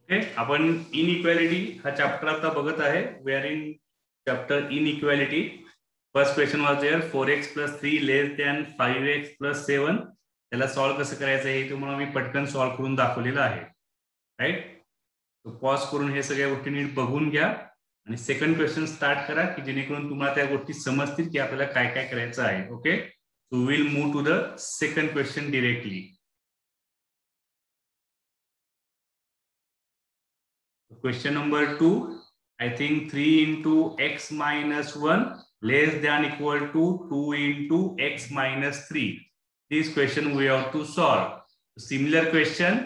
Okay, आपण inequality हा chapter आता बघत आहे. We are in chapter inequality. First question was there 4x + 3 less than 5x + 7. त्याला सॉल्व्ह कसं करायचं हे तुम्हाला मी पटकन सॉल्व्ह करून दाखवलेलं आहे. राईट, तो पॉज करून हे सगळ्या गोष्टी नीट बघून घ्या आणि सेकंड क्वेश्चन स्टार्ट करा की जेणेकरून तुम्हाला त्या गोष्टी समजतील की आपल्याला काय काय करायचं आहे. Okay, so will move to the second question directly. Question number 2, I think 3 into x minus 1 less than equal to 2 into x minus 3. This question we have to solve. Similar question,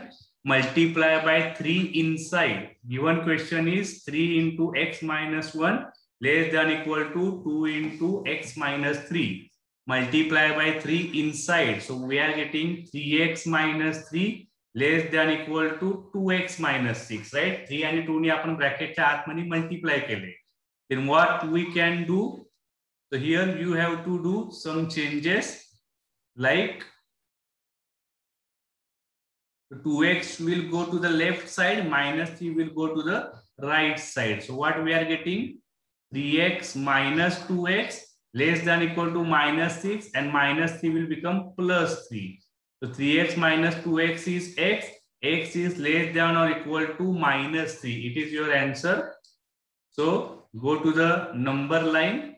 multiply by 3 inside. Given question is 3 into x minus 1 less than equal to 2 into x minus 3. Multiply by 3 inside. So we are getting 3x minus 3 less than equal to 2x minus 6, right. 3 आणि 2 ने आपण ब्रॅकेटच्या आतमध्ये multiply केले. then what we can do, so here you have to do some changes, like 2x will go to the left side, minus 3 will go to the right side. So what we are getting, 3x minus 2x less than equal to minus 6, and minus 3 will become plus 3. So 3x minus 2x is x. X is less than or equal to minus 3. It is your answer. So go to the number line.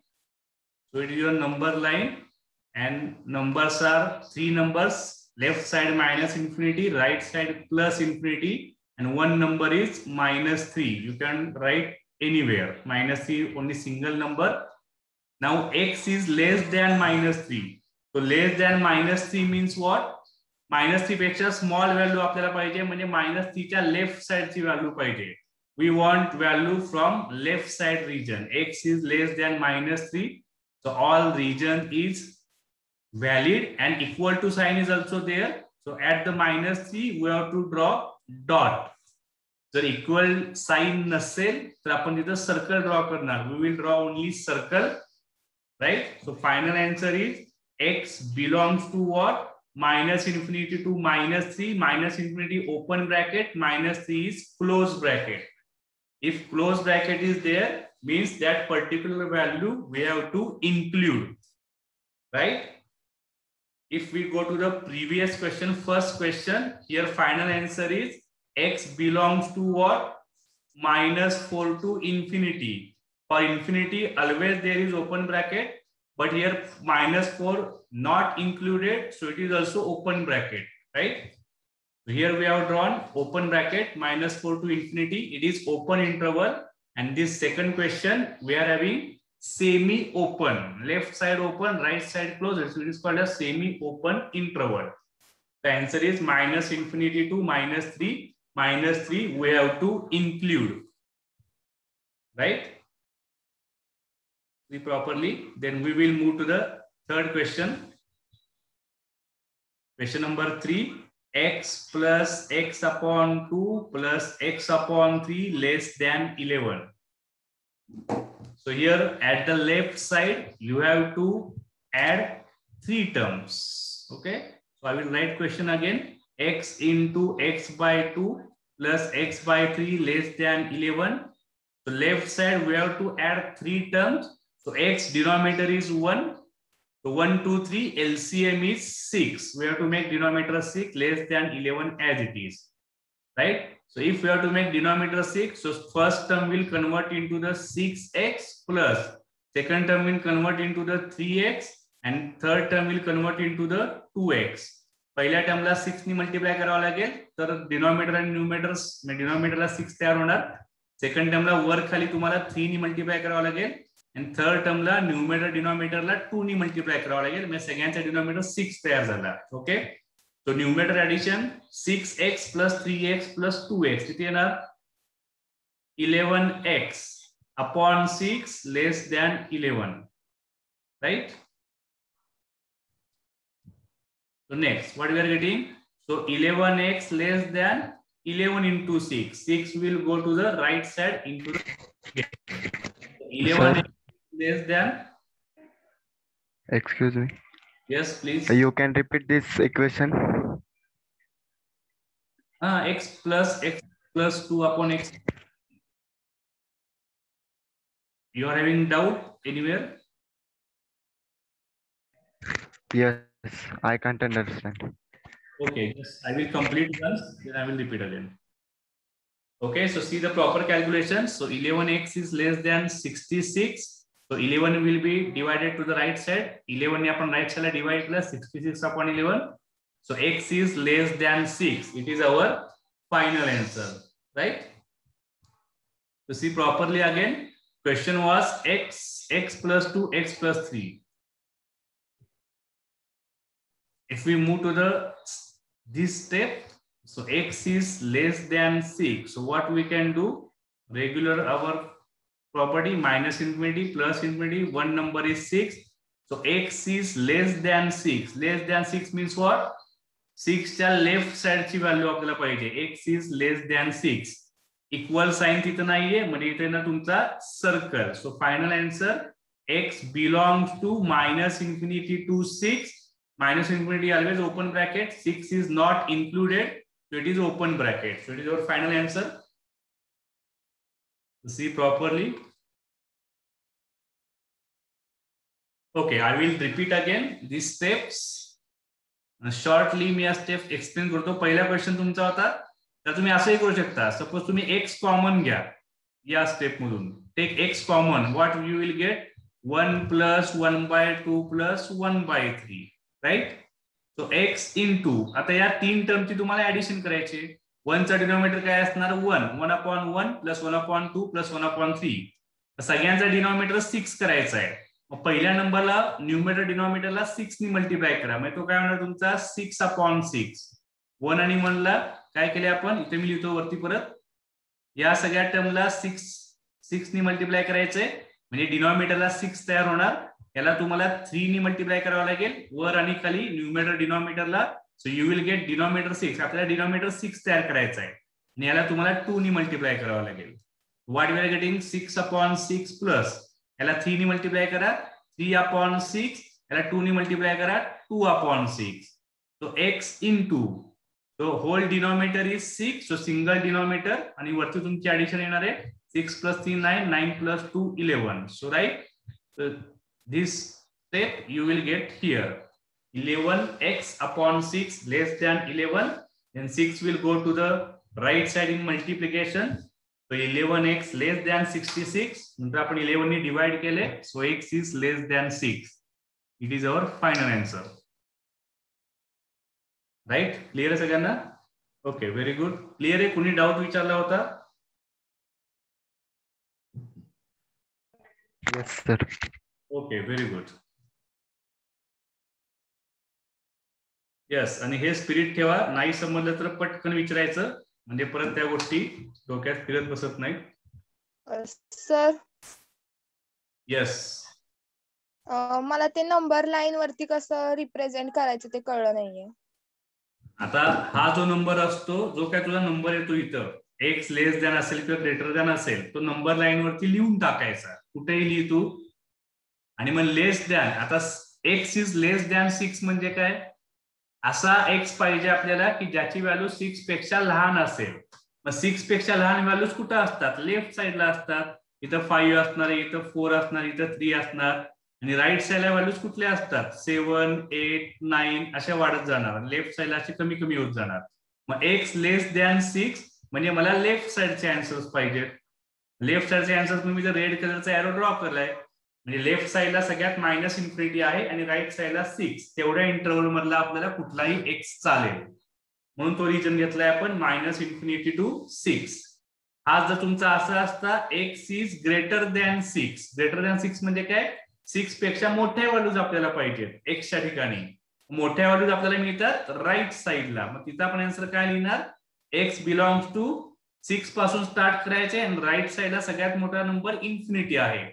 So it is your number line, and numbers are 3 numbers. Left side minus infinity, right side plus infinity, and one number is minus 3. You can write anywhere. Minus 3 only single number. Now x is less than minus 3. So less than minus 3 means what? Minus 3 पेक्षा small value आपल्याला पाहिजे, म्हणजे minus 3 च्या left साइडची value पाहिजे. We want value from left side region. x is less than minus 3. So all region is valid, and equal to sign is also there. So at the minus 3 we have to draw dot. जर equal sign नसेल तर आपण तिथं circle draw करणार. we will draw only circle, right? So final answer is x belongs to what? Minus infinity to minus 3. Minus infinity open bracket, minus 3 is close bracket. If close bracket is there, means that particular value we have to include, right? If we go to the previous question, first question, here final answer is x belongs to what? Minus 4 to infinity. For infinity always there is open bracket, but here minus 4 not included, so it is also open bracket, right? So here we have drawn open bracket, minus 4 to infinity, it is open interval. And this second question we are having semi open, left side open, right side closed, so it is called a semi open interval. The answer is minus infinity to minus 3. Minus 3 we have to include, right? Properly. Then we will move to the third question. Question number 3, x plus x upon 2 plus x upon 3 less than 11. So here at the left side you have to add 3 terms. Okay, so I will write question again. X into x by 2 plus x by 3 less than 11. So left side we have to add 3 terms. So x denominator is 1. So 1, 2, 3, LCM is 6. We have to make denominator 6 less than 11 as it is, right? So if we have to make denominator 6, so first term will convert into the 6x plus, second term will convert into the 3x, and third term will convert into the 2x. पहिल्या टर्मला 6 ने multiply करावं लागेल, तर denominator आणि numerator, डिनॉमिनेटरला 6 तयार होणार. Second टर्मला वर खाली तुम्हाला 3 ने मल्टिप्लाय करावं लागेल, and third term ला न्यूमरेटर डिनॉमिनेटरला 2 ने मल्टिप्लाय करावं लागेल, म्हणजे सगळ्यांचा डिनॉमिनेटर 6 तयार झाला. Okay, so numerator addition 6x plus 3x plus 2x किती येणार? 11x upon 6 less than 11, right? So next what we are getting, so 11x less than 11 into 6. 6 will go to the right side into the 11 less than, excuse me, yes please, you can repeat this equation. x plus x plus 2 upon x. You are having doubt anywhere? Yes, I can't understand. Okay, just I will complete once, then I will repeat again. Okay, so see the proper calculation. So 11x is less than 66. So 11 will be divided to the right side. 11 upon right side divide plus 66 upon 11. So x is less than 6. It is our final answer, right? So see properly again. Question was x plus 2, x plus 3. If we move to this step, so x is less than 6. So what we can do? Regular our property minus infinity plus infinity. One number is 6. So x is less than 6. Less than 6 means what? 6 च्या left साइडची value आपल्याला पाहिजे. x is less than 6. Equal sign तिथं नाहीये म्हणजे इथे ना तुमचा circle. So final answer x belongs to minus infinity to 6. Minus infinity always open bracket. 6 is not included. So it is open bracket. So it is our final answer. See properly. Okay, I will repeat again these steps. Shortly मी या step explain करतो. पहिला question तुमचा होता तर तुम्ही असंही करू शकता. सपोज तुम्ही एक्स कॉमन घ्या या स्टेप मधून. Take x common. What you will get 1 plus 1/2 plus 1/3, right. So x into आता या तीन टर्मची तुम्हाला ऍडिशन करायची. 1 चा डिनॉमिनेटर काय असणार 1. 1/1 प्लस 1/2 प्लस 1/3. सगळ्यांचा डिनॉमिनेटर 6 करायचा आहे. पहिल्या नंबरला न्यूमरेटर डिनॉमिनेटरला 6 ने मल्टिप्लाय करा. म्हणजे तो काय होणार तुमचा 6/6. 1 आणि 1 ला काय केले आपण इथे मी लिहितो वरती परत. या सगळ्या टर्मला 6 ने मल्टिप्लाय करायचंय म्हणजे डिनॉमिनेटरला 6 तयार होणार. याला तुम्हाला 3 ने मल्टिप्लाय करावं लागेल वर आणि खाली न्यूमरेटर डिनॉमिनेटरला. So you will get denominator 6. आपल्याला डिनॉमिनेटर 6 तयार करायचा आहे आणि याला तुम्हाला 2 ने मल्टिप्लाय करावं लागेल. What we are getting 6/6 plus याला 3 ने मल्टिप्लाय करा 3/6. याला 2 ने मल्टिप्लाय करा 2/6. तो x इंटू तो whole denominator is 6. So single denominator आणि वरती तुमची ऍडिशन येणार आहे 6 + 3 9 9 + 2 11. So right this step you will get here 11x/6 less than 11. then 6 will go to the right side in multiplication. So 11x less than 66. नंतर आपण 11 ने divide केले. So x is less than 6. It is our final answer. Right? Clear आहे सगळ्यांना? Okay, very good. Clear आहे? कुणी doubt विचारला होता? Yes, sir. Okay, very good. Yes, आणि हे स्पिरिट ठेवा. नाही समजलं तर पटकन विचारायचं म्हणजे परत त्या गोष्टी डोक्यात फिरत बसत नाही. Sir yes. मला ते नंबर लाईन वरती कसं रिप्रेझेंट करायचं ते कळलं नाहीये. आता हा जो नंबर असतो जो काय तुझा नंबर येतो इथं एक्स लेस दॅन असेल किंवा ग्रेटर दॅन असेल तो नंबर लाईन वरती लिहून टाकायचा. कुठेही लिही तू. आणि मग लेस दॅन आता एक्स इज लेस दॅन 6 म्हणजे काय असा एक्स पाहिजे आपल्याला की ज्याची व्हॅल्यू 6 पेक्षा लहान असेल. मग 6 पेक्षा लहान व्हॅल्यूज कुठं असतात लेफ्ट साईडला असतात. इथं 5 असणार इथं 4 असणार इथं 3 असणार आणि राईट साईडला व्हॅल्यूज कुठल्या असतात 7 8 9 अशा वाढत जाणार. लेफ्ट साईडला असे कमी कमी होत जाणार. मग एक्स लेस दॅन 6 म्हणजे मला लेफ्ट साईडचे आन्सर्स पाहिजेत. लेफ्ट साईडचे आन्सर्स मी जर रेड कलरचा एरो ड्रॉ केलाय म्हणजे लेफ्ट साईडला सगळ्यात मायनस इन्फिनिटी आहे आणि राईट साईडला 6. तेवढ्या इंटरव्हल मधला आपल्याला कुठलाही एक्स चालेल म्हणून तो रिजन घेतलाय आपण -इन्फिनिटी टू 6. हा जर तुमचा असा असता x is greater than 6. Greater than 6 म्हणजे काय 6 पेक्षा मोठ्या व्हॅल्यूज आपल्याला पाहिजेत एक्सच्या ठिकाणी. मोठ्या व्हॅल्यूज आपल्याला मिळतात राईट साईडला. मग तिथं आपण आन्सर काय लिहिणार एक्स बिलॉंग्स टू 6 पासून स्टार्ट करायचे आणि राईट साईडला सगळ्यात मोठा नंबर इन्फिनिटी आहे.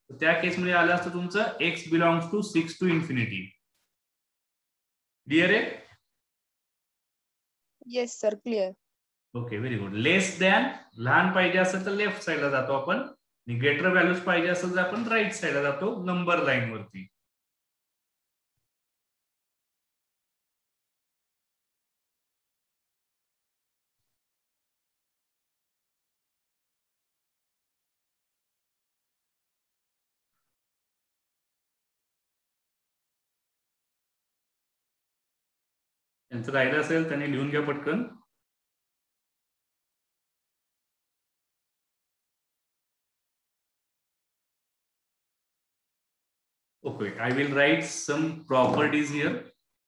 त्या केसमध्ये आलं असतं तुमचं x belongs to 6 to infinity. Clear आहे? Yes sir clear. Okay very good. Less than लहान पाहिजे असेल तर लेफ्ट साईडला जातो आपण. ग्रेटर व्हॅल्यूज पाहिजे असेल तर आपण राईट साईडला जातो नंबर लाईन वरती. त्यांचं राहिलं असेल त्यांनी लिहून घ्या पटकन. Okay, I will write some properties here.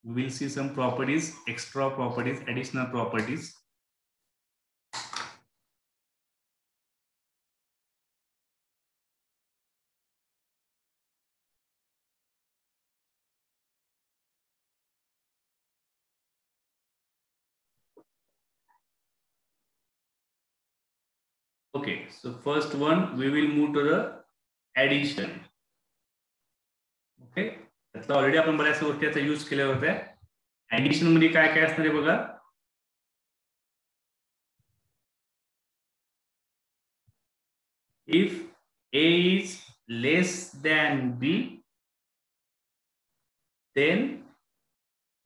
We will see some properties, extra properties, additional properties. Okay, so first one we will move to the addition. Okay, त्यातला ऑलरेडी आपण बऱ्याच गोष्टी आता यूज केल्या होत्या. ऍडिशन मध्ये काय काय असणार आहे बघा. If A is less than B, then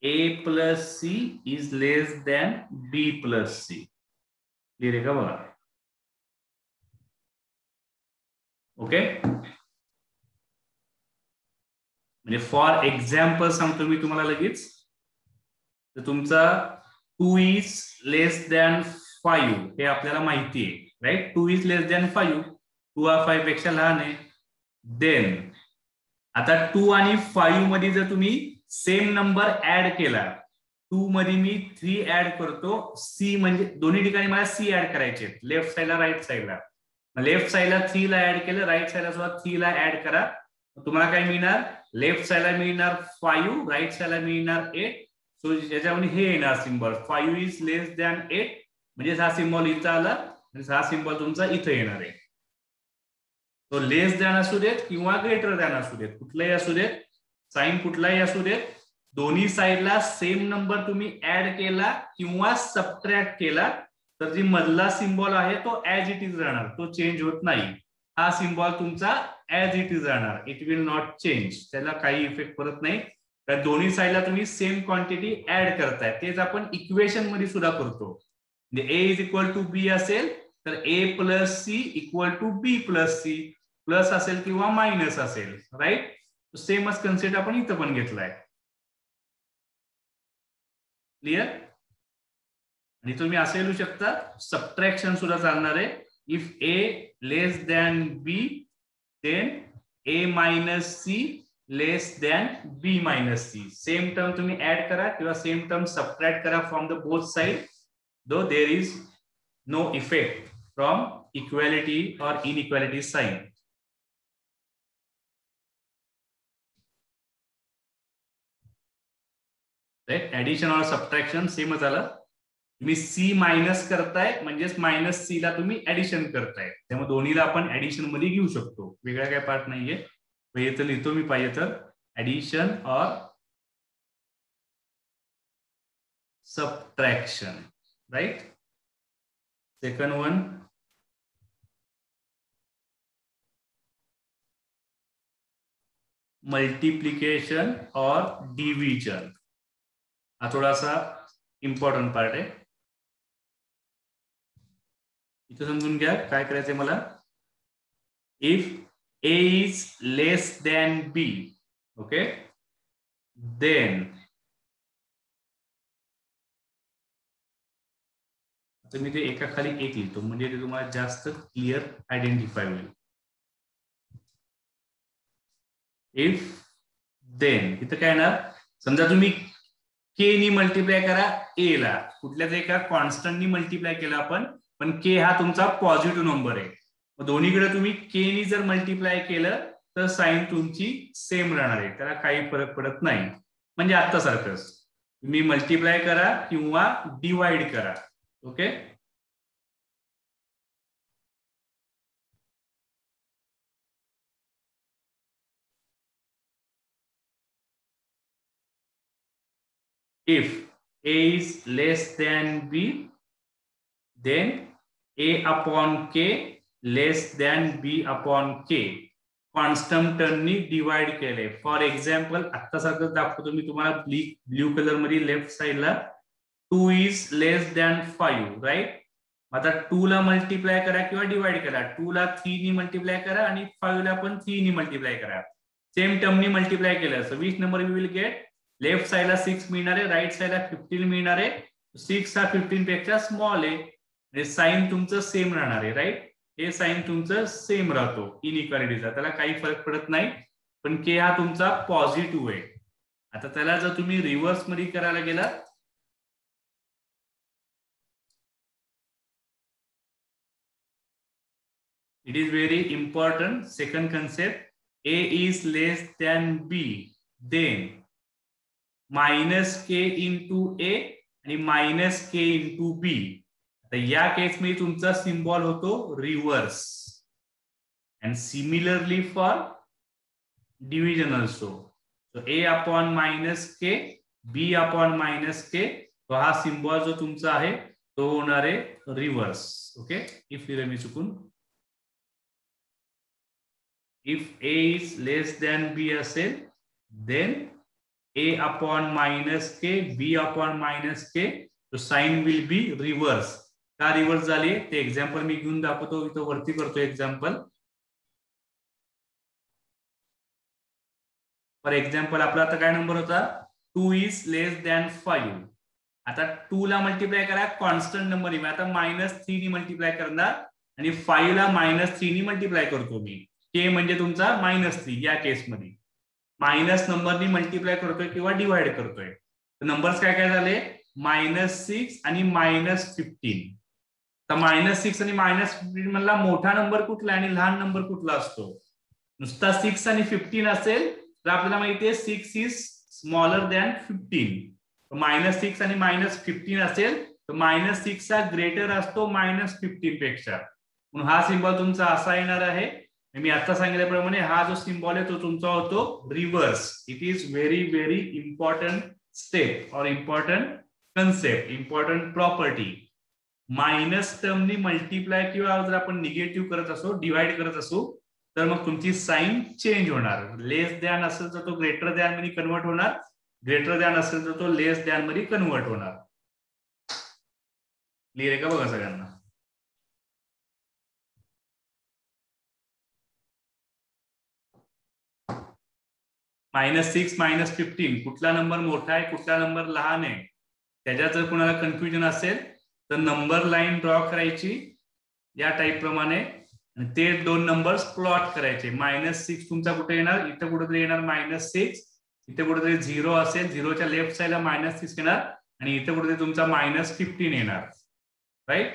A plus C is less than B plus C. Clear आहे का बघा. ओके, म्हणजे फॉर एक्झाम्पल सांगतो मी तुम्हाला लगेच. तर तुमचा 2 इज लेस दॅन 5 हे आपल्याला माहिती आहे, राईट. 2 इज लेस दॅन 5, 2 हा 5 पेक्षा लहान आहे. देन आता 2 आणि 5 मध्ये जर तुम्ही सेम नंबर ऍड केला, 2 मध्ये मी 3 ऍड करतो, C म्हणजे दोन्ही ठिकाणी मला C ऍड करायचे, लेफ्ट साइडला राईट साइडला. लेफ्ट साइडला 3 ला ऍड केलं, राईट साइडला सुद्धा 3 ला ऍड करा. तुम्हाला काय मिळणार, लेफ्ट साइडला मिळणार 5, राईट साइडला मिळणार 8. सो याच्यामध्ये हे येणार सिम्बॉल 5 इज लेस दॅन 8, म्हणजे हा सिम्बॉल इथं आला आणि हा सिम्बॉल तुमचा इथं येणार आहे. तो लेस दॅन असू देत किंवा ग्रेटर दॅन असू देत, कुठलाही असू देत, साइन कुठलाही असू देत, दोन्ही साइडला सेम नंबर तुम्ही ऍड केला किंवा सबट्रॅक्ट केला तर जी मधला सिम्बॉल आहे तो ऍज इट इज राहणार, तो चेंज होत नाही. हा सिम्बॉल तुमचा ऍज इट इज राहणार, इट विल नॉट चेंज, त्याला काही इफेक्ट पडत नाही. तर दोन्ही साइडला तुम्ही सेम क्वांटिटी ऍड करताय. तेच आपण इक्वेशन मध्ये सुद्धा करतो. म्हणजे A is equal to B असेल तर A plus C equal to B plus C, plus असेल किंवा मायनस असेल, राईट. सेमच कन्सेप्ट आपण इथं पण घेतलाय. क्लिअर. आणि तुम्ही असे लिहू शकता, सबट्रॅक्शन सुद्धा चालणार आहे. If A less than B, then A minus C less than B minus C. Same term तुम्ही ऍड करा किंवा सेम टर्म सबट्रॅक्ट करा from the both side, though there is no effect from equality or inequality sign. Right, addition or subtraction सेमच आलं. तुम्ही C minus करताय म्हणजेच minus C ला तुम्ही ऍडिशन करताय, त्यामुळे दोन्हीला आपण ऍडिशन मध्ये घेऊ शकतो, वेगळा काय पार्ट नाहीये. पहिले तर लिहितो मी पाहिजे तर, addition or subtraction, right. Second one, multiplication और डिविजन. हा थोडासा इम्पॉर्टंट पार्ट आहे. इथं समजून घ्या काय करायचंय मला. If A is less than B, okay, then आता मी ते एका खाली एक लिहितो म्हणजे ते तुम्हाला जास्त क्लिअर आयडेंटिफाय होईल. इफ देन इथं काय ना, समजा तुम्ही K नी मल्टिप्लाय करा A ला, कुठल्याच एका कॉन्स्टंटनी मल्टिप्लाय केला आपण, पण K हा तुमचा पॉझिटिव्ह नंबर आहे. दोन्हीकडे तुम्ही K नी जर मल्टिप्लाय केलं तर साइन तुमची सेम राहणार आहे, त्याला काही फरक पडत नाही. म्हणजे आता सारखंच तुम्ही मल्टिप्लाय करा किंवा डिवाइड करा. Okay, if A is less than B, then A upon K less than B upon K. Constant टर्मनी डिवाइड केले. फॉर एक्झाम्पल आता सारखं दाखवतो मी तुम्हाला, ब्ल्यू कलर मध्ये लेफ्ट साइडला 2 इज लेस दॅन 5, राईट. आता 2 ला मल्टिप्लाय करा किंवा डिवाइड करा. 2 ला 3 नी मल्टिप्लाय करा आणि 5 ला पण 3 नी मल्टिप्लाय करा. सेम टर्मनी मल्टिप्लाय केलं, so which number we will get, left साइडला 6 मिळणार आहे, राईट साइडला 15 मिळणार आहे. 6 हा 15 पेक्षा स्मॉल आहे, म्हणजे साइन तुमचं सेम राहणार आहे. राईट, हे साइन तुमचं सेम राहतो इनइक्वालिटीचा, त्याला काही फरक पडत नाही. पण के हा तुमचा पॉझिटिव्ह आहे. आता त्याला जर तुम्ही रिव्हर्स मध्ये करायला गेला, it is very important. Second concept, a is less than b, then minus k into a आणि minus k into b. आता या केस मध्ये तुमचा सिम्बॉल होतो reverse. and similarly for division also, so a upon minus k, b upon minus k, तो हा symbol जो तुमचा आहे तो होणार आहे रिव्हर्स. ओके, इफ मी चुकून, if a is less than b असेल, then a upon minus k, b upon minus k, so sign will be reverse. का रिव्हर्स झाली ते एक्झाम्पल मी घेऊन दाखवतो, इथं वरती करतो एक्झाम्पल. फॉर एक्झाम्पल आपला आता काय नंबर होता, 2 is less than 5. आता 2 ला मल्टिप्लाय करा कॉन्स्टंट नंबर मी आता -3 नी मल्टिप्लाय करणार आणि 5 ला -3 नी मल्टिप्लाय करतो मी. के म्हणजे तुमचा -3 या केसमध्ये मायनस नंबरनी मल्टिप्लाय करतोय किंवा डिवाइड करतोय. नंबर्स काय काय झाले, -6 आणि -15. तर -6 आणि -15 मधला मोठा नंबर कुठला आणि लहान नंबर कुठला असतो. नुसता 6 आणि 15 असेल तर आपल्याला माहिती आहे 6 इज स्मॉलर दॅन 15. -6 आणि -15 असेल तर -6 हा ग्रेटर असतो -15 पेक्षा. म्हणून हा सिम्बॉल तुमचा असा येणार आहे. मी आता सांगितल्याप्रमाणे हा जो सिम्बॉल आहे तो तुमचा होतो reverse. It is very very important step और important concept, important property. Minus टर्मनी मल्टिप्लाय किंवा जर आपण निगेटिव्ह करत असो, डिवाइड करत असो, तर मग तुमची साइन चेंज होणार. लेस दॅन असेल तर तो ग्रेटर दॅन मध्ये कन्वर्ट होणार, ग्रेटर दॅन असेल तर तो लेस दॅन मध्ये कन्वर्ट होणार. क्लिअर आहे का बघा सगळ्यांना. -6 -15 कुठला नंबर मोठा आहे कुठला नंबर लहान आहे त्याच्यात जर कोणाला कन्फ्युजन असेल तर नंबर लाईन ड्रॉ करायची या टाइप प्रमाणे आणि ते दोन नंबर्स प्लॉट करायचे. -6 तुमचा कुठे येणार, इथे कुठेतरी येणार -6, इथे कुठेतरी 0 असेल, 0च्या लेफ्ट साइडला -6 येणार आणि इथे कुठेतरी तुमचा -15 येणार. राईट,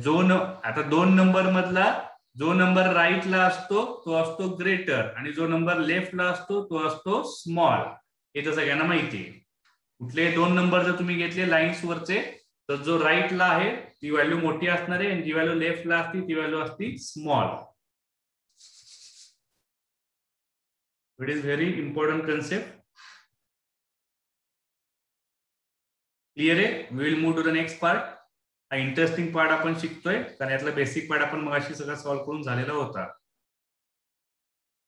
जो आता दोन नंबर मधला जो नंबर राईटला असतो तो असतो ग्रेटर आणि जो नंबर लेफ्टला असतो तो असतो स्मॉल. हे तर सगळ्यांना माहिती आहे. कुठले दोन नंबर जर तुम्ही घेतले लाईन्स वरचे तर जो राईटला आहे ती व्हॅल्यू मोठी असणार आहे आणि जी व्हॅल्यू लेफ्टला असती ती व्हॅल्यू असती small. It is very important concept. Clear आहे. We will move to the next part. हा इंटरेस्टिंग पार्ट आपण शिकतोय कारण यातला बेसिक पार्ट आपण मगाशी सगळं सॉल्व्ह करून झालेला होता.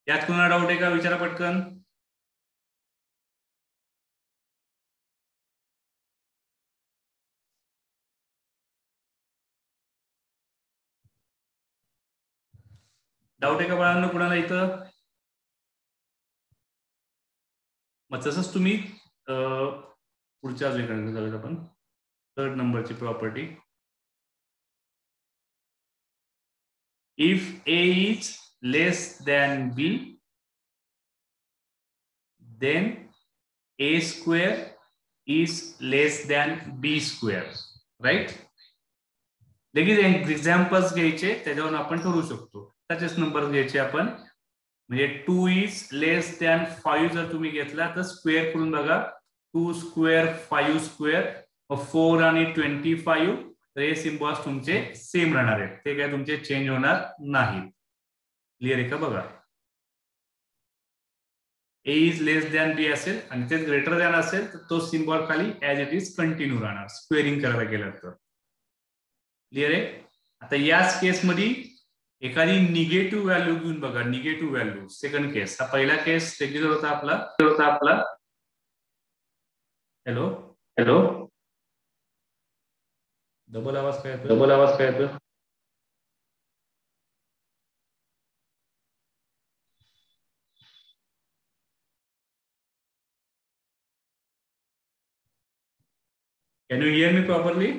यात कोणाला डाऊट आहे का, विचारा पटकन. डाऊट आहे का बाळांनो कुणाला इथं. मग तसंच तुम्ही पुढच्या वेळेकडे जाऊया आपण. थर्ड नंबरची property. If a is less than b, then a square is less than b square. Right, लगेच एक्झाम्पल्स घ्यायचे त्याच्यावरून आपण ठरवू शकतो. त्याचेच नंबर घ्यायचे आपण. म्हणजे 2 is less than 5 जर तुम्ही घेतला तर स्क्वेअर करून बघा. 2 स्क्वेअर 5 स्क्वेअर 4 आणि 25. तर हे सिम्बॉल्स तुमचे सेम राहणार आहेत, ते काय तुमचे चेंज होणार नाहीत. क्लिअर आहे का बघा. a is less than b असेल आणि ते ग्रेटर दॅन असेल तर तो सिम्बॉल खाली ऍज इट इज कंटिन्यू राहणार स्क्वेअरिंग करायला गेलं तर. क्लिअर आहे. आता याच केसमध्ये एखादी निगेटिव्ह व्हॅल्यू घेऊन बघा. निगेटिव्ह व्हॅल्यू सेकंड केस. हा पहिला केस रेग्युलर होता आपला. हॅलो हॅलो, डबल आवाज काय येतो. Can you hear me properly?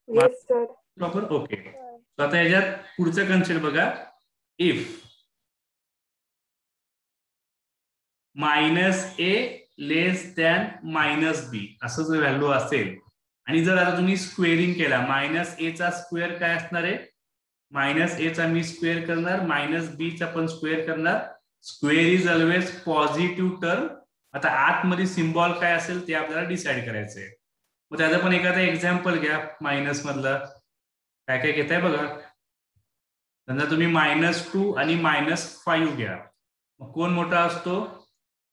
Yes, sir. Proper okay. तर आता याच्यात पुढचं कन्सेप्ट बघा. If minus a less than minus b असं जर व्हॅल्यू असेल आणि जर आता तुम्ही स्क्वेअरिंग केला, मायनस ए चा स्क्वेअर काय असणार आहे, मायनस ए चा मी स्क्वेअर करणार, मायनस बी चा पण स्क्वेअर करणार. Square is always positive term. आता आतमध्ये सिम्बॉल काय असेल ते आपल्याला डिसाइड करायचं आहे. मग त्याचं पण एखादं एक्झाम्पल घ्या मायनस मधलं. काय काय घेताय बघा. समजा तुम्ही -2 आणि -5 घ्या. मग कोण मोठा असतो,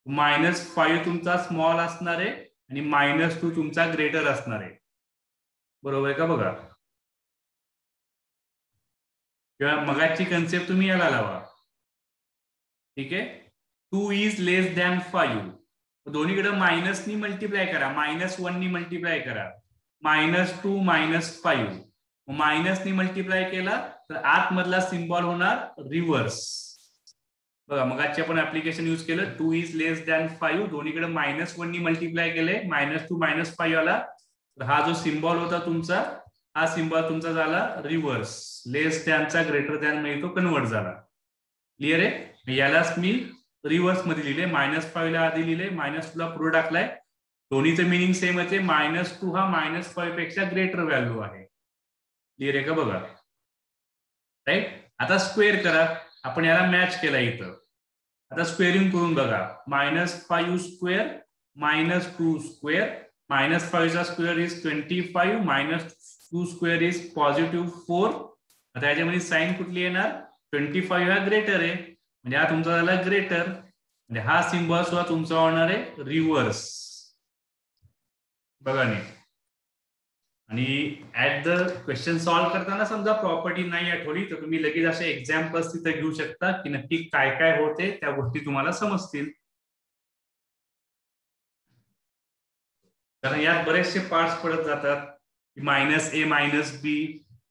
-5 तुमचा स्मॉल असणार आहे आणि -2 तुमचा ग्रेटर असणार आहे. बरोबर आहे का बघा. किंवा मगाची कन्सेप्ट तुम्ही याला लावा. ठीक आहे. 2 इज लेस दॅन 5. दोन्हीकडे मायनस नी मल्टिप्लाय करा, -1 नी मल्टिप्लाय करा. -2 -5 मायनस नी मल्टिप्लाय केला तर आतमधला सिम्बॉल होणार रिव्हर्स. बघा मगाची आपण ऍप्लिकेशन यूज केलं. 2 इज लेस दॅन 5 दोन्हीकडे -1 नी मल्टिप्लाय केले, -2 -5 आला. तर हा जो सिम्बॉल होता तुमचा, हा सिम्बॉल तुमचा झाला रिव्हर्स. लेस दॅनचा ग्रेटर दॅन मध्ये तो कन्वर्ट झाला. क्लिअर आहे. यालाच मी रिव्हर्स मध्ये लिहिले. -5 ला आधी लिहिले, -2 ला पुढे टाकलाय. दोन्हीचं मिनिंग सेम आहे. -2 हा -5 पेक्षा ग्रेटर व्हॅल्यू आहे. क्लिअर आहे का बघा. राईट. आता स्क्वेअर करा. आपण याला मॅच केला इथं. आता स्क्वेअरिंग करून बघा. -5 स्क्वेअर -2 स्क्वेअर. -5 चा स्क्वेअर इज 25, -2 स्क्वेअर इज +4. आता याच्यामध्ये साइन कुठली येणार, 25 हा ग्रेटर आहे म्हणजे हा तुमचा झाला ग्रेटर. म्हणजे हा सिम्बॉल सुद्धा तुमचा होणार आहे रिव्हर्स. बघा नाही. आणि ऍट द क्वेश्चन सॉल्व्ह करताना समजा प्रॉपर्टी नाही आठवली तर तुम्ही लगेच असे एक्झाम्पल्स तिथे घेऊ शकता की नक्की काय काय होते, त्या गोष्टी तुम्हाला समजतील. कारण यात बरेचसे पार्ट्स पडत जातात. -a -b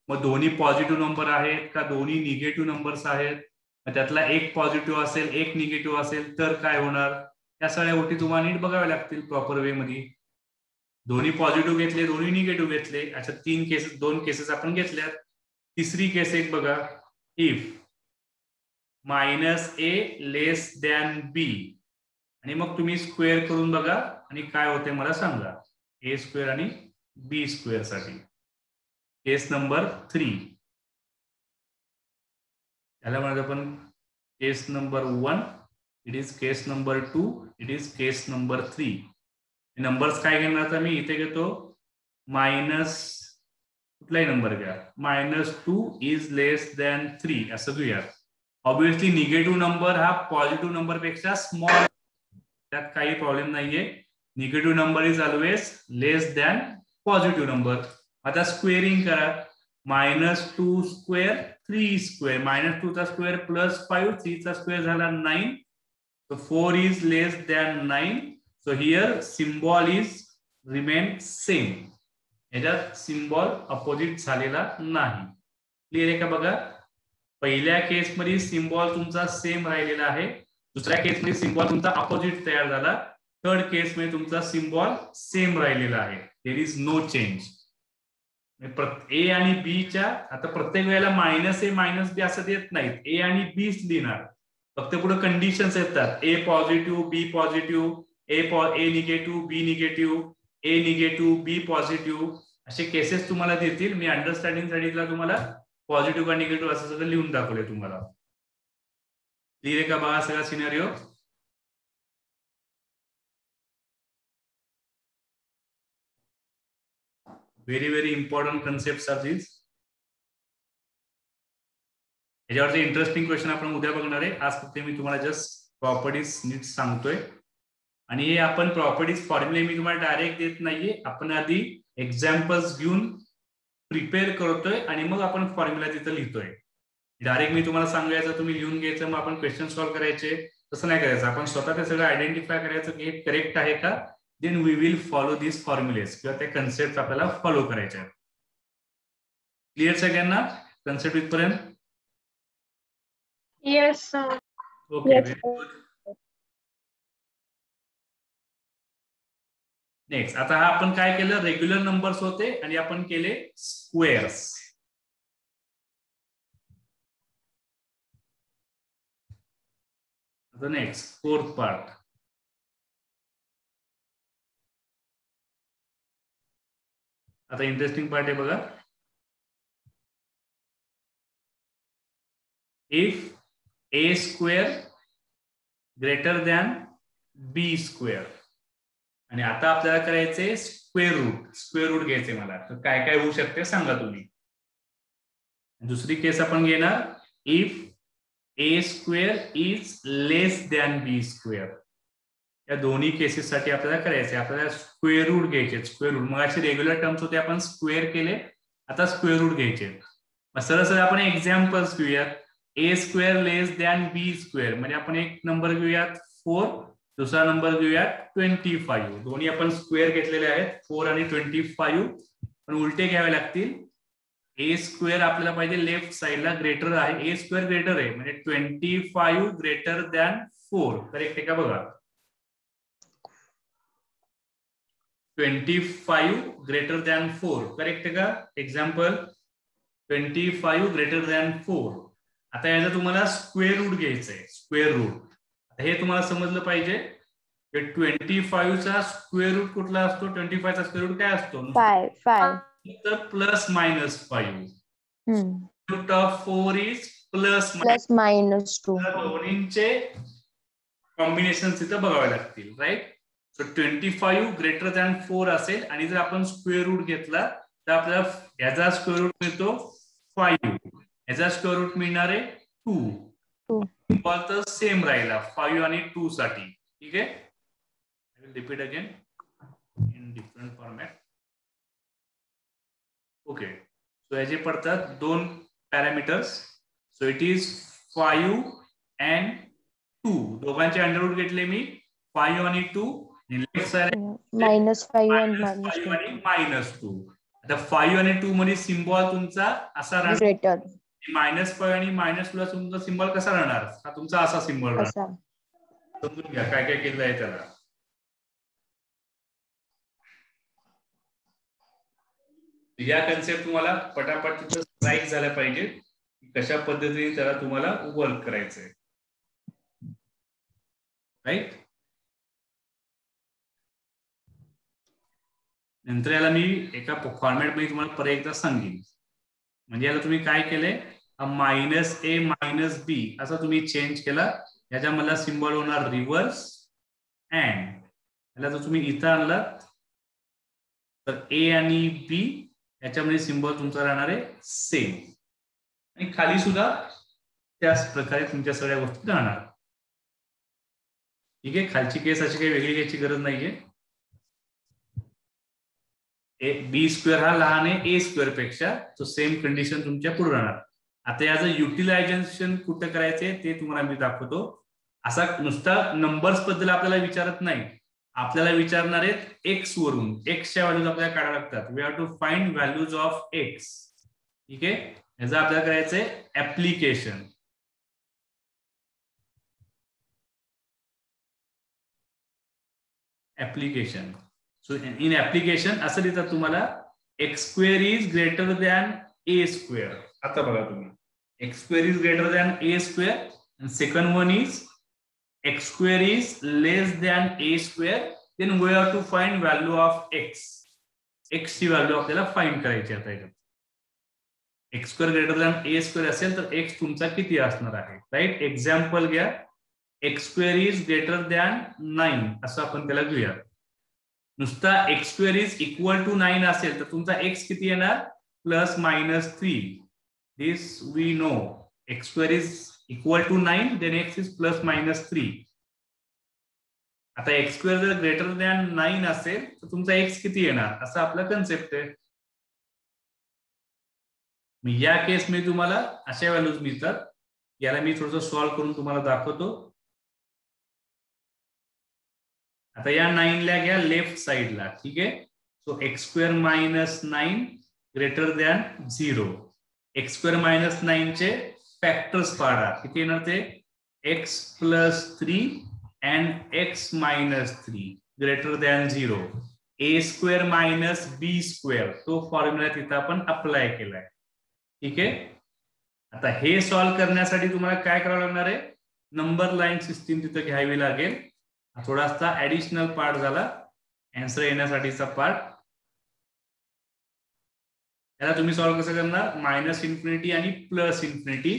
मग दोन्ही पॉझिटिव्ह नंबर आहेत का दोन्ही निगेटिव्ह नंबर्स आहेत, त्यातला एक पॉझिटिव्ह असेल एक निगेटिव्ह असेल तर काय होणार, या सगळ्या गोष्टी तुम्हाला नीट बघाव्या लागतील प्रॉपर वे मध्ये. दोन्ही पॉझिटिव्ह घेतले दोन्ही निगेटिव्ह घेतले, अशा 2 केसेस आपण घेतल्यात. तिसरी केस एक बघा. If -a less than b आणि मग तुम्ही स्क्वेअर करून बघा आणि काय होते मला सांगा. a स्क्वेअर आणि b स्क्वेअर साठी केस नंबर 3. त्याला म्हणतो आपण case number 1, it is case number 2, it is case number 3. Numbers काय घेणार आता मी इथे घेतो. कुठलाही नंबर घ्या. -2 इज लेस दॅन 3 असं घेऊया. ऑब्विसली निगेटिव्ह नंबर हा पॉझिटिव्ह नंबर पेक्षा स्मॉल, त्यात काही प्रॉब्लेम नाहीये. Negative number is always less than positive number. आता स्क्वेअरिंग करा. -2 स्क्वेअर 3 स्क्वेअर, -2 चा स्क्वेअर +5, 3 चा स्क्वेअर झाला 9. So 4 is less than 9. So here symbol is remain same. याच्यात सिम्बॉल अपोजिट झालेला नाही. क्लिअर आहे का बघा. पहिल्या केस मध्ये सिम्बॉल तुमचा सेम राहिलेला आहे. दुसऱ्या केस मध्ये सिम्बॉल तुमचा अपोजिट तयार झाला. थर्ड केस मध्ये तुमचा सिम्बॉल सेम राहिलेला आहे. There is no change. A आणि बी च्या आता प्रत्येक वेळेला -a -b असं देत नाहीत. ए आणि बी लिहिणार. फक्त पुढे कंडिशन्स येतात. A positive b positive, a negative b negative, a negative b positive असे केसेस तुम्हाला देतील. मी अंडरस्टँडिंग साठी तुम्हाला पॉझिटिव्ह का निगेटिव्ह असं सगळं लिहून दाखवले तुम्हाला. क्लिअर आहे का बघा सगळा scenario. Very important concept are these. याच्यावरचे इंटरेस्टिंग क्वेश्चन आपण उद्या बघणार आहे. आज फक्त मी तुम्हाला जस्ट प्रॉपर्टीज नीट सांगतोय आणि हे आपण प्रॉपर्टीज फॉर्म्युले मी तुम्हाला डायरेक्ट देत नाहीये. आपण आधी एक्झाम्पल्स घेऊन प्रिपेअर करतोय आणि मग आपण फॉर्म्युला तिथं लिहितोय. डायरेक्ट मी तुम्हाला सांगायचं तुम्ही लिहून घ्यायचं मग आपण क्वेश्चन सॉल्व्ह करायचे तसं नाही करायचं. आपण स्वतः ते सगळं आयडेंटिफाय करायचं की हे करेक्ट आहे का, देन वी विल फॉलो दिस फॉर्म्युलेस किंवा त्या कन्सेप्ट आपल्याला फॉलो करायचे आहेत. क्लिअर सगळ्यांना कन्सेप्ट इथपर्यंत. Yes, sir. Okay, Yes, very sir. good. Next आता हा आपण काय केलं, रेग्युलर नंबर्स होते आणि आपण केले स्क्वेअर्स. आता नेक्स्ट फोर्थ पार्ट. आता इंटरेस्टिंग पार्ट आहे बघा. If A square greater than B square, आणि आता आपल्याला करायचे स्क्वेअर रूट. स्क्वेअर रूट घ्यायचे मला, तर काय काय होऊ शकते सांगा तुम्ही. दुसरी केस आपण घेणार, if A square is less than B square. या दोन्ही केसेस साठी आपल्याला करायचे, आपल्याला स्क्वेअर रूट घ्यायचे. स्क्वेअर रूट मग असे रेग्युलर टर्म्स होते, आपण स्क्वेअर केले, आता स्क्वेअर रूट घ्यायचे. मग सरळ सरळ आपण एक्झाम्पल्स घेऊयात. ए स्क्वेअर लेस दॅन बी स्क्वेअर, म्हणजे आपण एक नंबर घेऊयात 4, दुसरा नंबर घेऊयात 25. दोन्ही आपण स्क्वेअर घेतलेले आहेत, 4 आणि 25, पण उलटे घ्यावे लागतील. ए स्क्वेअर आपल्याला पाहिजे लेफ्ट साइडला ग्रेटर आहे, ए स्क्वेअर ग्रेटर आहे, म्हणजे 25 ग्रेटर दॅन 4. करेक्ट आहे का बघा. 25 ग्रेटर दॅन 4 करेक्ट आहे का. Example 25 greater than 4. आता याचा तुम्हाला स्क्वेअर रूट घ्यायचं आहे. स्क्वेअर रूट हे तुम्हाला समजलं पाहिजे. 25 चा स्क्वेअर रूट कुठला असतो, 25 चा स्क्वेअर रूट काय असतो, 5 plus minus 5. Root of 4 is plus -2. दोन्हींचे कॉम्बिनेशन तिथं बघावे लागतील. राईट. सो 25 ग्रेटर दॅन 4 असेल, आणि जर आपण स्क्वेअर रूट घेतला तर आपल्याला याचा स्क्वेअर रूट मिळतो 5, याचा स्क्वेअर रूट मिळणार आहे 2. तर सेम राहिला 5 आणि 2 साठी. ठीक आहे. I will repeat again in different format. Okay. So याचे पडतात 2 parameters. So it is 5 and 2. दोघांचे अंडर रूट घेतले मी, 5 आणि 2. लेफ्ट साइड -5 आणि -2. आता 5 आणि 2 मध्ये सिम्बॉल तुमचा असा राहणार, -5 आणि -2 तुमचा सिम्बॉल कसा राहणार, हा तुमचा असा सिम्बॉल राहणार. समजून घ्या काय काय केलं आहे त्याला. या कन्सेप्ट तुम्हाला पटापट तिथं स्ट्राईक झाल्या पाहिजे, कशा पद्धतीने त्याला तुम्हाला वर्क करायचंय. राईट. नंतर याला मी एका फॉर्मॅट मध्ये तुम्हाला परत एकदा सांगेन. म्हणजे याला तुम्ही काय केलंय, -a -b असा तुम्ही चेंज केला. याच्या मला सिम्बॉल होणार रिव्हर्स. अँड याला जर तुम्ही इथं आणलात तर ए आणि बी याच्यामध्ये सिम्बॉल तुमचा राहणार आहे सेम, आणि खाली सुद्धा त्याच प्रकारे तुमच्या सगळ्या गोष्टी राहणार. ठीक आहे. खालची केस अशी काही वेगळी घ्यायची गरज नाहीये. बी स्क्वेअर हा लहान आहे ए स्क्वेअर पेक्षा, तो सेम कंडिशन तुमच्या पुढे राहणार. आता याचं युटिलायझेशन कुठं करायचंय ते तुम्हाला मी दाखवतो. असा नुसता नंबर्स बद्दल आपल्याला विचारत नाही, आपल्याला विचारणार आहेत एक्स वरून. एक्सच्या व्हॅल्यूज आपल्याला काढाव्या लागतात. We have to find values of x. ठीक आहे. याचं आपल्याला करायचंय application. Application. So in application असं लिहितात तुम्हाला, x square is greater than A square. आता बघा तुम्ही, x square is greater than A square, and second one is x square is less than a square. Then we have to find value of x. x ची value आपल्याला find करायची आता. x square greater than a square असेल तर x तुमचा किती असणार आहे. राईट. एक्झाम्पल घ्या, x square is greater than 9 असं आपण त्याला घेऊया. नुसता x square is equal to 9 असेल तर तुमचा x किती येणार, +-3. This we know. x square is equal to 9, then x is +-3. आता x square जर ग्रेटर दॅन 9 असेल तर तुमचा x किती येणार, असा आपला कन्सेप्ट आहे. या केस मध्ये तुम्हाला अशा व्हॅल्यूज मिळतात. याला मी थोडंसं सॉल्व्ह करून तुम्हाला दाखवतो. आता या 9 ला घ्या लेफ्ट साइडला. ठीक आहे. So x square -9 greater than 0. x square -9 चे फॅक्टर्स पाडा. किती येणार ते, x + 3 and x - 3 greater than 0. A square minus B square, तो फॉर्म्युला तिथं आपण अप्लाय केलाय. ठीक आहे. आता हे सॉल्व्ह करण्यासाठी तुम्हाला काय करावं लागणार आहे, नंबर लाईन सिस्टीम तिथं घ्यावी लागेल. थोडासा ऍडिशनल पार्ट झाला आन्सर येण्यासाठीचा पार्ट. याला तुम्ही सॉल्व्ह कसं करणार, मायनस इन्फिनिटी आणि प्लस इन्फिनिटी.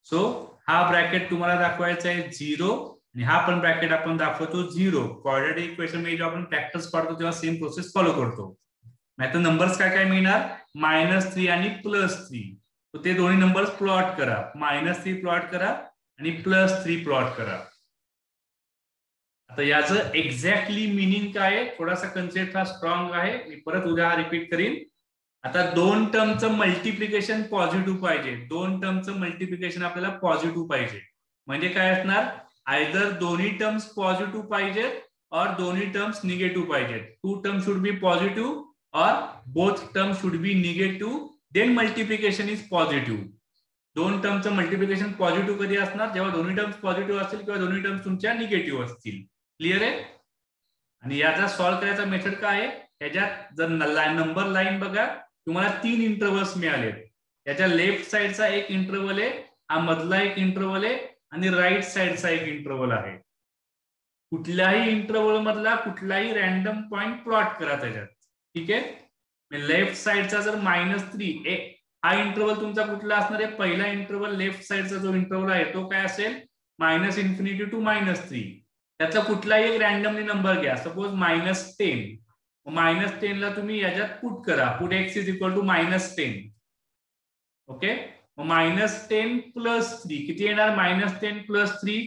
सो हा ब्रॅकेट तुम्हाला दाखवायचा आहे 0 आणि हा पण ब्रॅकेट आपण दाखवतो 0. क्वाड्रॅटिक इक्वेशन मध्ये जेव्हा आपण फॅक्टर्स पाडतो तेव्हा सेम प्रोसेस फॉलो करतो. नाहीतर नंबर्स काय काय मिळणार, -3 आणि +3. तर ते दोन्ही नंबर्स प्लॉट करा, -3 प्लॉट करा आणि +3 प्लॉट करा. आता याचं एक्झॅक्टली मिनिंग काय आहे, थोडासा कन्सेप्ट हा स्ट्रॉंग आहे, मी परत उद्या रिपीट करीन. आता दोन टर्मचं मल्टिप्लिकेशन पॉझिटिव्ह पाहिजे, दोन टर्मचं मल्टिप्लिकेशन आपल्याला पॉझिटिव्ह पाहिजे. म्हणजे काय असणार, आयदर दोन्ही टर्म्स पॉझिटिव्ह पाहिजेत और दोन्ही टर्म्स निगेटिव्ह पाहिजेत. Two term should be positive और both term should be negative, then multiplication is positive. दोन टर्मचं मल्टिप्लिकेशन पॉझिटिव्ह कधी असणार, जेव्हा दोन्ही टर्म्स पॉझिटिव्ह असतील किंवा दोन्ही टर्म्स तुमच्या निगेटिव्ह असतील. क्लिअर आहे. आणि याचा सॉल्व्ह करायचा मेथड काय आहे, याच्यात जर नंबर लाईन बघा, तुम्हाला 3 इंटरव्हल्स मिळाले. याच्या लेफ्ट साइडचा एक इंटरव्हल आहे, हा मधला एक इंटरव्हल आहे आणि राईट साइडचा एक इंटरव्हल आहे. कुठल्याही इंटरव्हल मधला कुठलाही रॅन्डम पॉइंट प्लॉट करा त्याच्यात. ठीक आहे. लेफ्ट साइडचा जर -3 हा इंटरव्हल तुमचा कुठला असणार आहे, पहिला इंटरव्हल लेफ्ट साइडचा जो इंटरव्हल आहे तो काय असेल, -∞ to -3. त्याचा कुठलाही एक रॅन्डमली नंबर घ्या, सपोज -10. -10 ला तुम्ही याच्यात पुट करा, put x is equal to -10. Okay. -10 + 3 किती येणार, -10 + 3,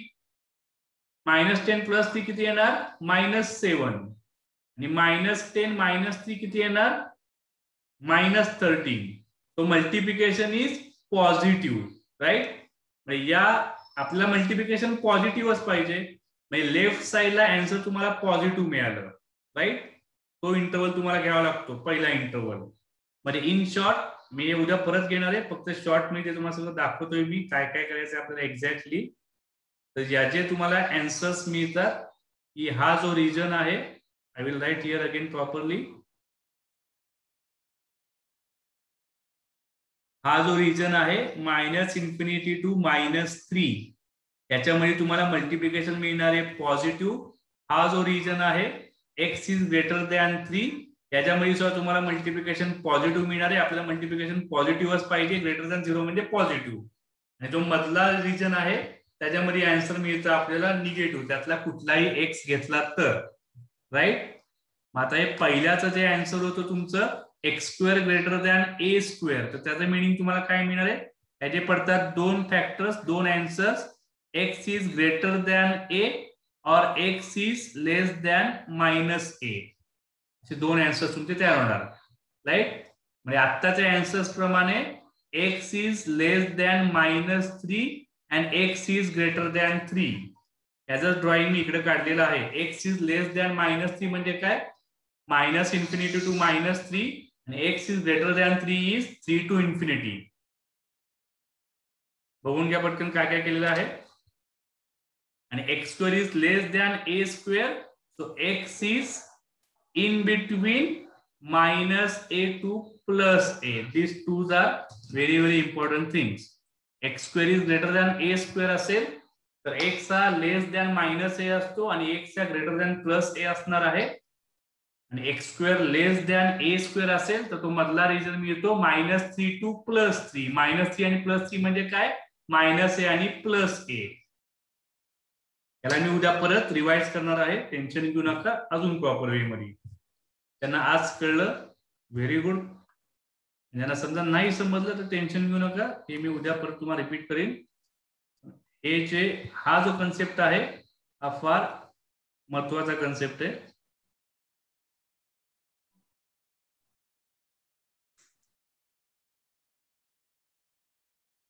-10 + 3 किती येणार, -7. आणि -10 - 3 किती येणार, -13. तो मल्टिप्लिकेशन इज पॉझिटिव्ह, राईट. या आपला मल्टिप्लिकेशन पॉझिटिव्हच पाहिजे, म्हणजे लेफ्ट साइडला आन्सर तुम्हाला पॉझिटिव्ह मिळालं, राईट. तो इंटरव्हल तुम्हाला घ्यावा लागतो, पहिला इंटरव्हल. म्हणजे इन शॉर्ट मी उद्या परत घेणार आहे, फक्त शॉर्ट मध्ये तुम्हाला सगळं दाखवतोय मी काय काय करायचं आपल्याला एक्झॅक्टली. तर याचे तुम्हाला आन्सर्स मिळतात की हा जो रिजन आहे, I will write here again properly. हा जो रिजन आहे -∞ to -3, त्याच्यामध्ये तुम्हाला मल्टिप्लिकेशन मिळणार आहे पॉझिटिव्ह. हा जो रिजन आहे x इज ग्रेटर दॅन 3, याच्यामध्ये सुद्धा तुम्हाला मल्टिप्लिकेशन पॉझिटिव्ह मिळणार आहे. आपल्याला मल्टिप्लिकेशन पॉझिटिव्हच पाहिजे, ग्रेटर दॅन 0 म्हणजे पॉझिटिव्ह. आणि जो मधला रिजन आहे त्याच्यामध्ये आन्सर मिळतं आपल्याला निगेटिव्ह, त्यातला कुठलाही x घेतला तर, राईट. आता हे पहिल्याचं जे आन्सर होतं तुमचं x² ग्रेटर दॅन a², तर त्याचं मिनिंग तुम्हाला काय मिळणार आहे, त्याचे पडतात दोन फॅक्टर्स, दोन answers, x is greater than a और x is less than -a, असे दोन आन्सर्स तुमचे तयार होणार, राईट. म्हणजे आत्ताच्या आन्सर्स प्रमाणे x is less than -3 and x is greater than 3. याचं ड्रॉइंग मी इकडे काढलेलं आहे. x इज लेस दॅन -3 म्हणजे काय, -∞ to -3 आणि x is greater than 3 is 3 to ∞. बघून घ्या पटकन काय काय केलेलं आहे. आणि x² is less than a², so x is in between -a to +a. These two are very very important things. x² is greater than a² असेल तर x हा लेस दॅन -a असतो आणि x हा ग्रेटर दॅन +a असणार आहे. आणि x² लेस than a² असेल तर तो मधला रिजन मिळतो -3 to +3. -3 आणि +3 म्हणजे काय, -a आणि +a. याला मी उद्या परत रिवाइज करणार आहे, टेन्शन घेऊ नका, अजून प्रॉपर वे मध्ये. त्यांना आज कळलं, व्हेरी गुड. ज्यांना समजा नाही समजलं तर टेन्शन घेऊ नका, हे मी उद्या परत तुम्हाला रिपीट करेन. हे जे हा जो कन्सेप्ट आहे हा फार महत्वाचा कन्सेप्ट आहे.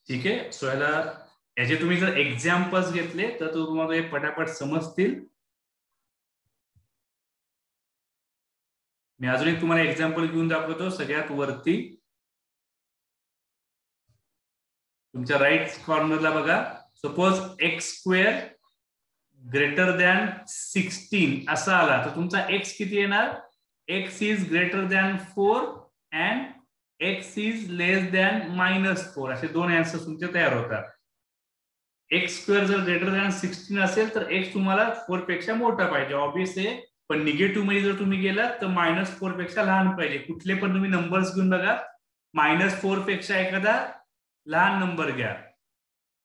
ठीक आहे. सो याचे तुम्ही जर एक्झाम्पल्स घेतले तर तुम्हाला हे पटापट समजतील. मी अजून एक तुम्हाला एक्झाम्पल घेऊन दाखवतो. सगळ्यात वरती तुमच्या राईट कॉर्नरला बघा, सपोज x² ग्रेटर दॅन 16 असा आला तर तुमचा x किती येणार, x is greater than 4 and x is less than -4 असे दोन आन्सर्स तुमचे तयार होतात. x स्क्वेअर जर ग्रेटर दॅन 16 असेल तर x तुम्हाला 4 पेक्षा मोठा पाहिजे, ऑब्वियस आहे. पण निगेटिव्ह मध्ये जर तुम्ही गेलात तर -4 पेक्षा लहान पाहिजे. कुठले पण तुम्ही नंबर्स घेऊन बघा, -4 पेक्षा एखादा लहान नंबर घ्या,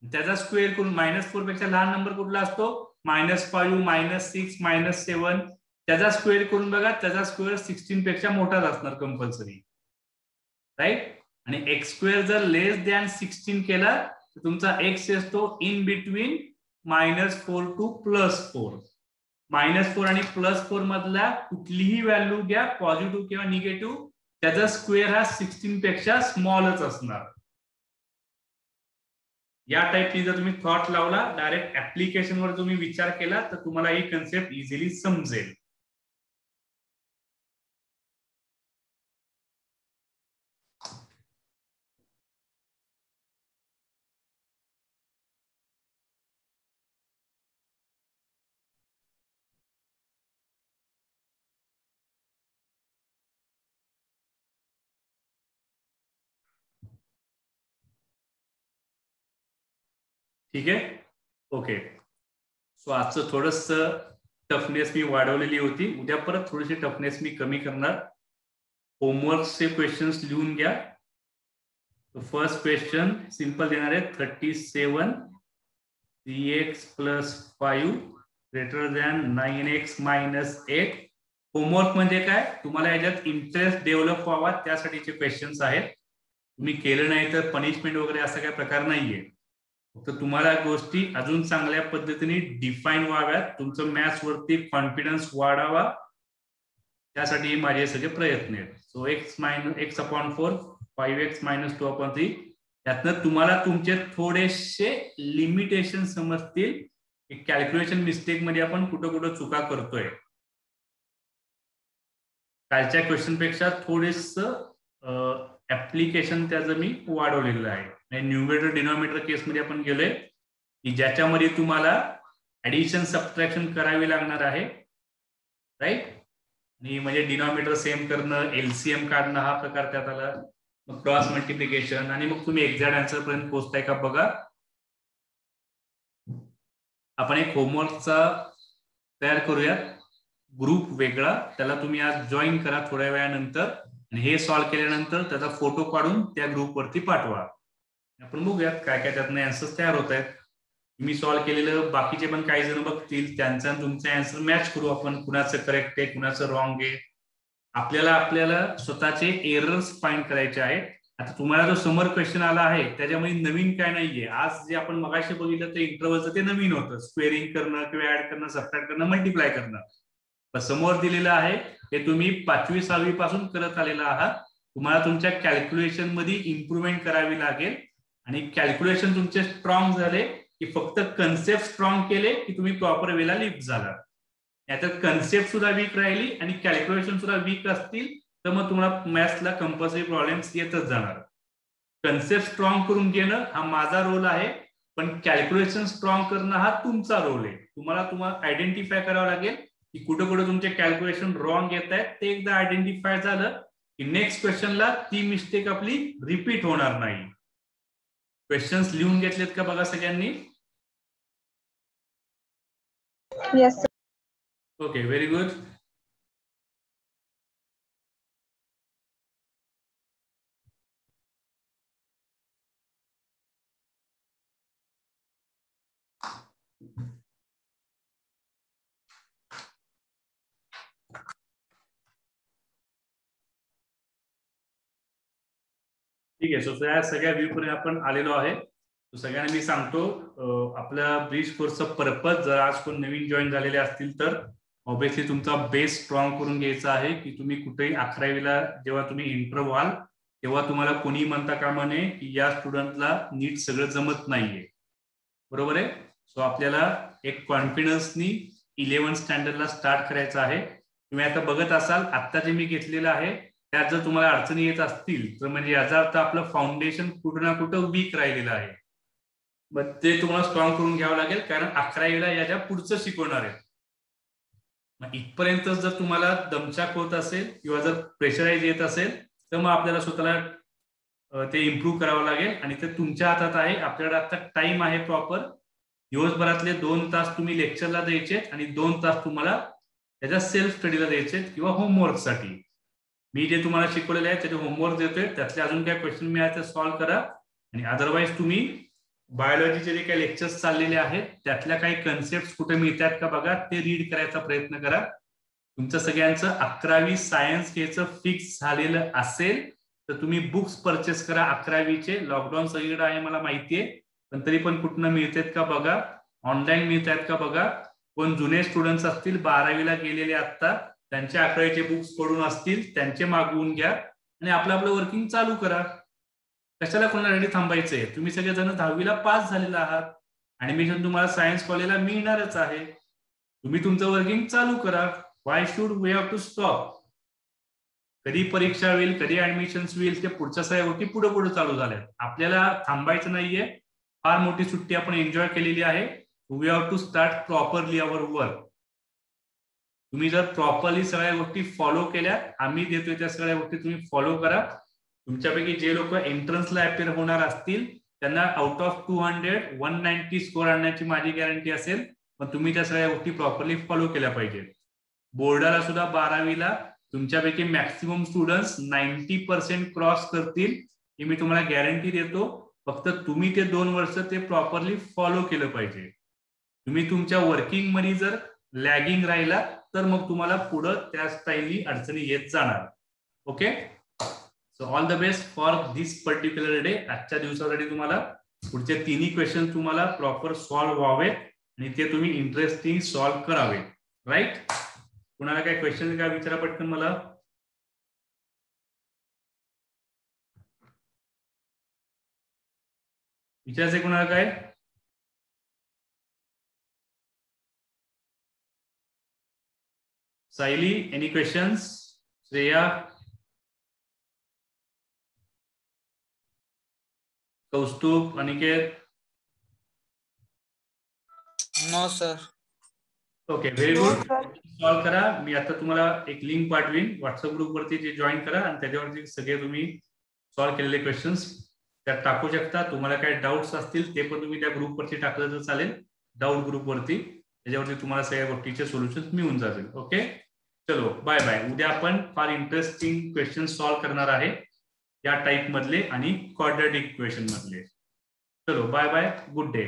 त्याचा स्क्वेअर करून -4 पेक्षा लहान नंबर कुठला असतो, -5, -6, -7, त्याचा स्क्वेअर करून बघा, त्याचा स्क्वेअर 16 पेक्षा मोठाच असणार कंपल्सरी, राईट. आणि एक्स स्क्वेअर जर लेस दॅन 16 केला तर तुमचा एक्स असतो इन बिटवीन -4 टू +4. -4 आणि +4 मधला कुठलीही व्हॅल्यू घ्या, पॉझिटिव्ह किंवा निगेटिव्ह, त्याचा स्क्वेअर हा 16 पेक्षा स्मॉलच असणार. या टाईपची जर तुम्ही थॉट लावला, डायरेक्ट ऍप्लिकेशन वर तुम्ही विचार केला तर तुम्हाला ही कन्सेप्ट इझिली समजेल. ठीक आहे, ओके. सो आजचं थोडस टफनेस मी वाढवलेली होती, उद्या परत थोडीशी टफनेस मी कमी करणार. होमवर्कचे क्वेश्चन्स लिहून घ्या. फर्स्ट क्वेश्चन सिंपल देणार आहे, 37 3x + 5 greater than 9x - 8. Homework म्हणजे काय, तुम्हाला याच्यात इंटरेस्ट डेव्हलप व्हावा त्यासाठीचे क्वेश्चन्स आहेत. तुम्ही केलं नाही तर पनिशमेंट वगैरे असा काही प्रकार नाहीये. फक्त तुम्हाला गोष्टी अजून चांगल्या पद्धतीने डिफाईन व्हाव्यात, तुमचं मॅथ्स वरती कॉन्फिडन्स वाढावा, त्यासाठी माझे सगळे प्रयत्न आहेत. सो x/4 5x - 2/3, त्यातनं तुम्हाला तुमचे थोडेसे लिमिटेशन समजतील की कॅल्क्युलेशन मिस्टेक मध्ये आपण कुठं कुठं चुका करतोय. कालच्या क्वेश्चन पेक्षा थोडेस ऍप्लिकेशन त्याचं मी वाढवलेलं आहे. न्यूमरेटर डिनॉमिनेटर केस मध्ये आपण गेलोय की ज्याच्यामध्ये तुम्हाला ऍडिशन सबट्रॅक्शन करावी लागणार आहे, राईट. आणि म्हणजे डिनॉमिनेटर सेम करणं, एलसीएम काढणं हा प्रकार त्यात आला, मग क्रॉस मल्टिप्लिकेशन, आणि मग तुम्ही एक्झॅक्ट आन्सर पर्यंत पोहोचताय का बघा. आपण एक होमवर्कचा तयार करूयात, ग्रुप वेगळा, त्याला तुम्ही आज जॉईन करा थोड्या वेळानंतर, आणि हे सॉल्व्ह केल्यानंतर त्याचा फोटो काढून त्या ग्रुप वरती पाठवा. आपण बघूयात काय काय त्यातनं आन्सर्स तयार होत आहेत. मी सॉल्व्ह केलेलं बाकीचे पण काही जण बघतील, त्यांचा तुमचा आन्सर मॅच करू आपण, कुणाचं करेक्ट आहे कुणाचं रॉंग आहे. आपल्याला स्वतःचे एरर्स फाइंड करायचे आहेत. आता तुम्हाला जो समर क्वेश्चन आला आहे त्याच्यामध्ये नवीन काय नाहीये. आज जे आपण मगाशी बघितलं ते इंटरव्हलचं ते नवीन होतं, स्क्वेअरिंग करणं किंवा ऍड करणं, सबट्रॅक्ट करणं, मल्टिप्लाय करणं. पण समोर दिलेलं आहे हे तुम्ही 5वी 6वी पासून करत आलेला आहात. तुम्हाला तुमच्या कॅल्क्युलेशन मध्ये इम्प्रुव्हमेंट करावी लागेल, आणि कॅल्क्युलेशन तुमचे स्ट्रॉंग झाले की फक्त कन्सेप्ट स्ट्रॉंग केले की तुम्ही प्रॉपर वेला लिफ्ट झाला. याच्यात कन्सेप्ट सुद्धा वीक राहिली आणि कॅल्क्युलेशन सुद्धा वीक असतील तर मग तुम्हाला मॅथ्सला कंपल्सरी प्रॉब्लेम्स येतच जाणार. कन्सेप्ट स्ट्रॉंग करून घेणं हा माझा रोल आहे, पण कॅल्क्युलेशन स्ट्रॉंग करणं हा तुमचा रोल आहे. तुम्हाला आयडेंटिफाय करावं लागेल की कुठं कुठं तुमचे कॅल्क्युलेशन रॉंग येत आहेत. ते एकदा आयडेंटिफाय झालं की नेक्स्ट क्वेश्चनला ती मिस्टेक आपली रिपीट होणार नाही. क्वेश्चन्स लिहून घेतलेत का बघा सगळ्यांनी. येस. Okay, very good. ठीक आहे, सो त्या सगळ्या व्ह्यू पर्यंत आपण आलेलो आहे. सगळ्यांना मी सांगतो आपल्या ब्रीज कोर्सचा पर्पज, जर आज कोण नवीन जॉईन झालेले असतील तर ऑब्विसली तुमचा बेस स्ट्रॉंग करून घ्यायचा आहे की तुम्ही कुठेही 11वीला जेव्हा तुम्ही इंटर व्हाल तेव्हा तुम्हाला कोणी म्हणता कामा नये की या स्टुडंटला नीट सगळं जमत नाहीये, बरोबर आहे. सो आपल्याला एक कॉन्फिडन्सनी 11th स्टँडर्डला स्टार्ट करायचं आहे. तुम्ही आता बघत असाल आता जे मी घेतलेलं आहे त्यात जर तुम्हाला अडचणी येत असतील तर म्हणजे याचा अर्थ आपलं फाउंडेशन कुठं ना कुठं वीक राहिलेलं आहे. मग ते तुम्हाला स्ट्रॉंग करून घ्यावं लागेल, कारण 11वीला याच्या पुढचं शिकवणार आहे. मग इथपर्यंत जर तुम्हाला दमछाक होत असेल किंवा जर प्रेशराईज येत असेल तर मग आपल्याला स्वतःला ते इम्प्रूव्ह करावं लागेल आणि ते तुमच्या हातात आहे. आपल्याकडे आता टाइम आहे प्रॉपर. दिवसभरातले 2 तास तुम्ही लेक्चरला द्यायचे आणि 2 तास तुम्हाला त्याच्या सेल्फ स्टडीला द्यायचे किंवा होमवर्कसाठी. मी जे तुम्हाला शिकवलेले आहे त्याचे होमवर्क देतोय, त्यातले अजून काय क्वेश्चन मिळाले ते सॉल्व्ह करा. आणि अदरवाईज तुम्ही बायोलॉजीचे जे काही लेक्चर्स चाललेले आहेत त्यातल्या काही कन्सेप्ट कुठे मिळतात का बघा, ते रीड करायचा प्रयत्न करा. तुमचं सगळ्यांचं 11वी सायन्स घ्यायचं फिक्स झालेलं असेल तर तुम्ही बुक्स परचेस करा 11वीचे. लॉकडाऊन सगळीकडे आहे मला माहितीये, पण तरी पण कुठनं मिळतात का बघा, ऑनलाईन मिळतात का बघा. कोण जुने स्टुडंट्स असतील 12वीला गेलेले आता, त्यांचे 11वीचे बुक्स पडून असतील त्यांचे मागवून घ्या आणि आपलं आपलं वर्किंग चालू करा. कशाला कोणासाठी थांबायचंय? तुम्ही सगळेजण 10वीला पास झालेला आहात, ऍडमिशन तुम्हाला सायन्स कॉलेजला मिळणारच आहे. तुम्ही तुमचं वर्किंग चालू करा. Why should we have to stop? कधी परीक्षा होईल, कधी ऍडमिशन होईल, ते पुढच्या सगळ्या गोष्टी पुढे पुढे चालू झाल्या. आपल्याला थांबायचं नाहीये. फार मोठी सुट्टी आपण एन्जॉय केलेली आहे. We have to start properly our work. तुम्ही जर प्रॉपरली सगळ्या गोष्टी फॉलो केल्या, आम्ही देतोय त्या सगळ्या गोष्टी तुम्ही फॉलो करा. तुमच्यापैकी जे लोक एंट्रन्सला अपिअर होणार असतील त्यांना आउट ऑफ 200 190 स्कोर आणण्याची माझी गॅरंटी असेल, पण तुम्ही त्या सगळ्या गोष्टी प्रॉपरली फॉलो केल्या पाहिजेत. बोर्डाला सुद्धा 12वीला तुमच्यापैकी मॅक्सिमम स्टुडंट्स 90% क्रॉस करतील ही मी तुम्हाला गॅरंटी देतो. फक्त तुम्ही ते 2 वर्ष ते प्रॉपरली फॉलो केलं पाहिजे. तुम्ही तुमच्या वर्किंग मध्ये जर लॅगिंग राहिला तर मग तुम्हाला पुढं त्या स्टाईलनी अडचणी येत जाणार. Okay, so all the best for this particular day. आजच्या दिवसासाठी तुम्हाला पुढचे 3 क्वेश्चन तुम्हाला प्रॉपर सॉल्व्ह व्हावे आणि ते तुम्ही इंटरेस्टिंग सॉल्व्ह करावे. राईट? कुणाला काय क्वेश्चन काय विचारा पटकन मला. विचारायचंय कुणाला काय? Sayali, any questions? Shreya, Kaustubh, Aniket? No sir. Okay, very good. Solve करा. मी आता तुम्हाला एक लिंक पाठवीन व्हॉट्सअप ग्रुप वरती, जे जॉईन करा आणि त्याच्यावरती सगळे तुम्ही सॉल्व्ह केलेले क्वेश्चन्स त्यात टाकू शकता. तुम्हाला काय डाऊट्स असतील ते पण तुम्ही त्या ग्रुप वरती टाकलं तर चालेल. डाऊट ग्रुप वरती त्याच्यावरती तुम्हाला सगळ्या गोष्टीचे सोल्युशन मिळून जातील. ओके, चलो बाय बाय. उद्या आपण फार इंटरेस्टिंग क्वेश्चन सॉल्व्ह करणार आहे या टाईप मधले आणि क्वाड्रॅटिक इक्वेशन मधले. चलो बाय बाय, गुड डे.